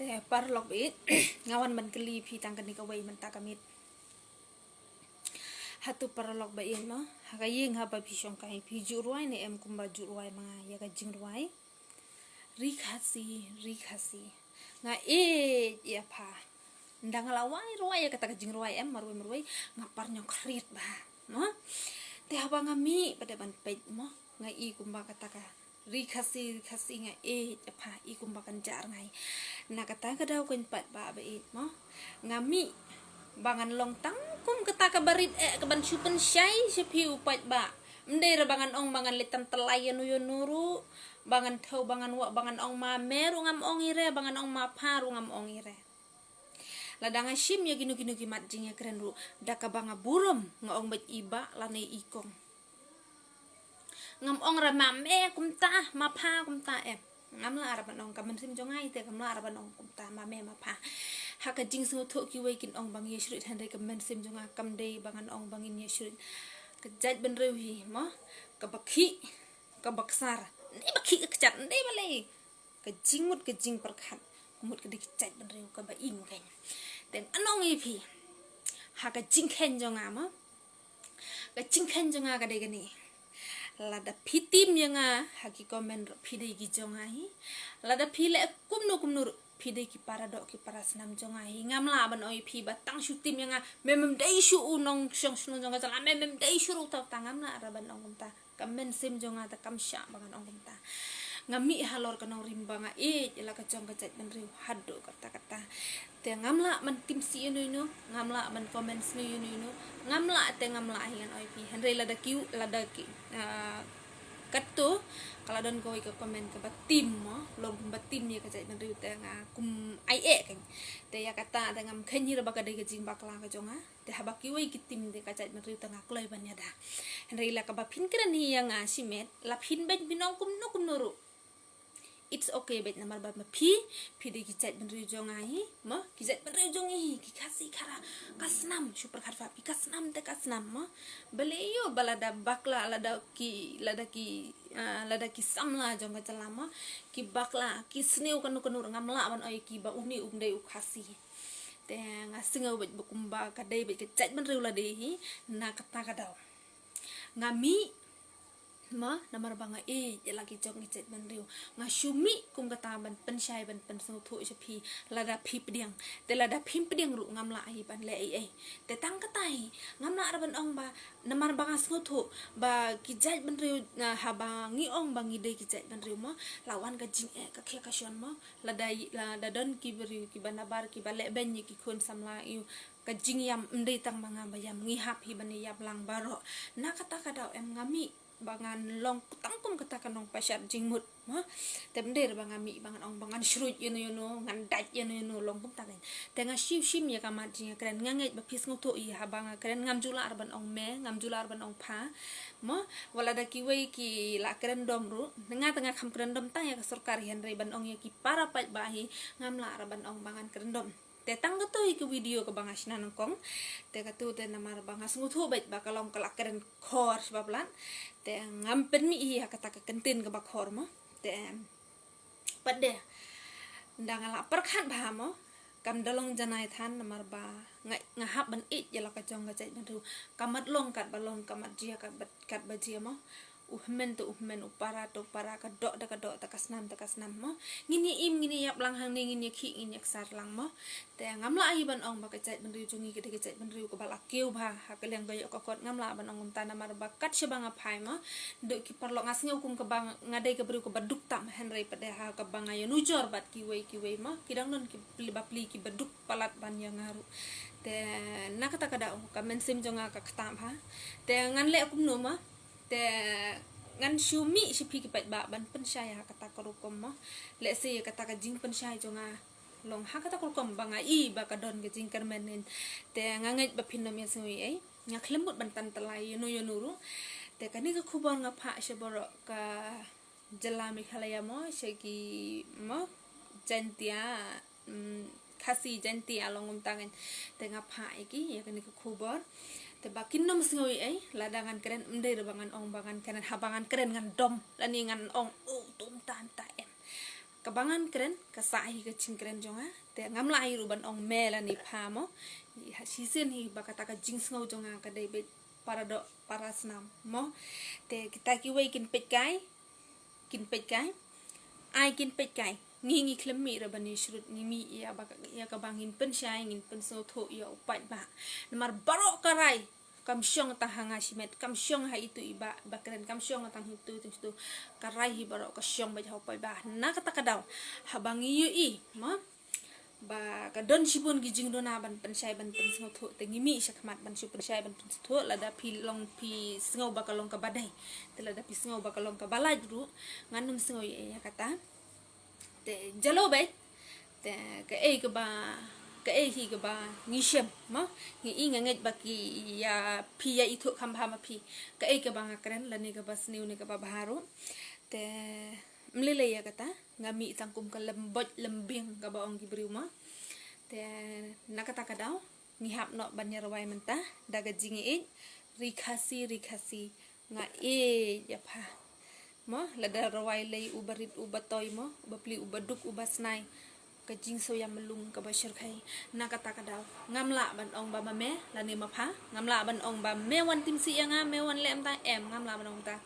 แต่ปารลอกบิด ngawan man keli pi tang kan ka wei man ta kamit hatu paralok ba yen no ha yeng ha ba pi shong kai pi jurwai ne em kumba jurwai ma ya ka jingrwai ri khasi nga ya pa ndang lawai ruai ya kata ka jingrwai em marwai ngapar nyong khriat ba no te ha ba ngami pada ban pet mo nga kumba kata ka ri khasi nga ya pa kumba kan jar ngai na kata ka daw kan pat ba mo ngami bangan long tang kum kata ka barit ka ban chupen syai sepi upat ba mdera bangan ong bangan litam telayan nuru bangan thau bangan wa bangan ong ma meru ngam ong ire bangan ong ma paru ngam ong ire ladanga shim ya ginu ki mat jing ya keren ru daka banga burum nga ong bet iba lane ikong ngam ong ra ma me kum ta ma pa kum ta ngam la ara banong kamen sim jongai te ngam la ara banong kum ta ma me ma pa haka jing so tho ki wei kin ong bang ye shrit han de kamen sim jonga kam de bangan ong bangin ye shrit ka jaj ben rew hi mo ka bakhi ka baksar ne bakhi ka chat ne bale ka jingmut ka jing perkhat mut ka dik jaj ben rew ka ba ing kan ten anong i phi haka jing khen jonga mo ka jing khen jonga ka de gani lada pitim yanga haki komen pide gi jonga hi lada pile kumnu pide ki paradok ki parasnam jonga hi ngamla ban oi phi batang shutim yanga memem dai shu unong shong shnu jonga sala memem dai shu ru ta ngamla araban ong ta kamen sim jonga ta kam sha bangan ong ta ngami halor kanong rimbanga ila ka jong ka jat ben riu haduh kata te ngamla man tim si no ngamla man comments no ngamla te ngamla hian oi pi henre lada kiu lada ki katto kala don ko ka comment ka batim mo lom batim ye ka jat ben riu te nga kum ai kan te ya kata te ngam khenyi ra bakade ka jing bakla ka jonga te habaki wei kitim de ka jat ben riu te nga kloi ban ya da henre la ka ba phin kran hi ya nga simet la phin ben binong kum no ru it's okay bet namar ba phi de ki jat ben ri jonga hi mo ki jat ben ri jongi ki khasi khara kasnam super kharfa pi kasnam te kasnam mo bale yo balada bakla lada ki samla jonga chalama ki bakla ki sneu kanu ngamla ban oi ki ba uni umde u khasi te ngasingau bet bukumba ka dei bet ki jat ben ri la de hi na kata ka daw ngami ma namar banga lagi jong ngicet ban riu nga shumi kum kata ban pensyai ban pensung thu phi lada phi pdiang te lada phim pdiang ru ngam la hi ban le te tang katai ngam la ban ong ba namar banga sngu thu ba kijat ban riu ha ba ngi ong ba ngi de kijat ban riu mo lawan ka jing ka khe ka shon mo lada don ki beriu ki banabar ki bale ben ki khon samla yu ka jing yam ndei tang manga ba yam ngi hap hi ban yap lang baro na kata kada em ngami bangan long tangkum kata kanong pasyat jingmut mo temder bangami bangan ong bangan shrut yuno ngan daj yuno long kum taken tenga shim ya kamat jinga kren nganget ba pis ngoto i ha banga kren ngam jula arban ong me ngam jula arban ong pha mo wala da ki wei ki la kren dom ru tengah kham kren dom ta ya ka sarkar hen re ban ong ya ki para pat ba hi ngam la arban ong bangan kren dom te tang to ke video ke bangas nanang kong te katu te namar bangas nguthu bet bakalong kelakeren khor sebablan te ngampen mi iya kata ke kentin ke bakhor mo te pade ndangala perkhat ba mo kam dalong janai than namar ba ngahap ban it ya la ka jong ka jai ban ru kamat long kat balong kamat jia kat ba jia mo uhmen upara ka dok ta kasnam mo ngini yap lang hang ni ngini khi ngini aksar lang mo te ngamla ai ban ong ba ka jat ban riu jungi ke jat ban riu ko bala keu ba ha ka leng gayo ko kot ngamla ban ong ta namar ba kat sebanga phai mo do ki parlo ngasngeu kum ka bang ngadai ka beriu ko baduk tam henrei pade ha ka bang ayo nujor bat ki wei mo kidang non ki pli ki baduk palat ban yang ngaru te nakata kada ka mensim jonga ka ktam ha te ngan le kum no ma te ngan shumi shipi ki pat ba ban pensyai ha kata korukom mo le se kata ka jing pensyai jonga long ha kata korukom banga i ba ka don ke jing kermenen te nganget ba phinom ya sui ngaklembut ban tan telai yuno ru te kani ka khubor nga pha sheboro ka jalami khalaya mo sheki mo jantia khasi jantia longum tangen te nga pha iki ya kani ka khubor te bakin nom sngoi ladangan keren mdei bangan ong bangan keren habangan keren ngan dom lani ngan ong tum tan ta em kebangan keren kasahi ke cingkren jonga te ngamla ai ruban ong mela ni phamo season hi bakata ka jing sngau jonga ka dei be para do para snam mo te kita ki wei kin pet kai ai kin pet kai ngi khlemi ra bani shrut ni mi ya baka ya ka bangin pen shai ngin pen so tho ya upat ba namar baro karai kam syong ta hanga simet kam syong ha itu iba bakren kam syong tang itu karai hi baro ka syong ba upai ba na kata kadaw habangi yu i ma ba ka don sibun gi jing dona ban pen shai ban pen so tho te ngimi sakmat ban su pen shai ban pen tho la da pi long pi sngo ba ka long ka badai te la da pi sngo ba ka long ka balai ru nganum sngo ya kata te jalo bai te ka e hi ka ba ngisem ma ngi nganget ba ki ya pi ya itu kham ha ma pi ka e ka ba ngakren la ni ka ba sniu ni ka ba baharu te mlele ya kata ngami tangkum ka lembot lembing ka ba ong gibriu ma te nakata kadaw ngihap no banyarwai menta daga jingi rikasi nga ya pa mo lada rawai lei ubarit ubatoy mo ubapli ubaduk ubasnai ka jing so ya melung ka bashir khai nakata kadaw ngamla ban ong ba mame lani mapha ngamla ban ong ba mewan tim si nga mewan lem ta em ngamla ban ong ta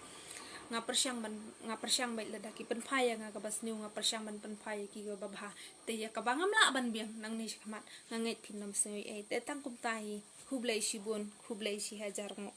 nga persyang bai lada ki pen phai nga ka basniu nga persyang ban pen phai ki ga babha te ya ka bangam la ban biang nang ni khmat nga ngai phin nam sei e te tang kum tai khublai shibun khublai shi hajar mo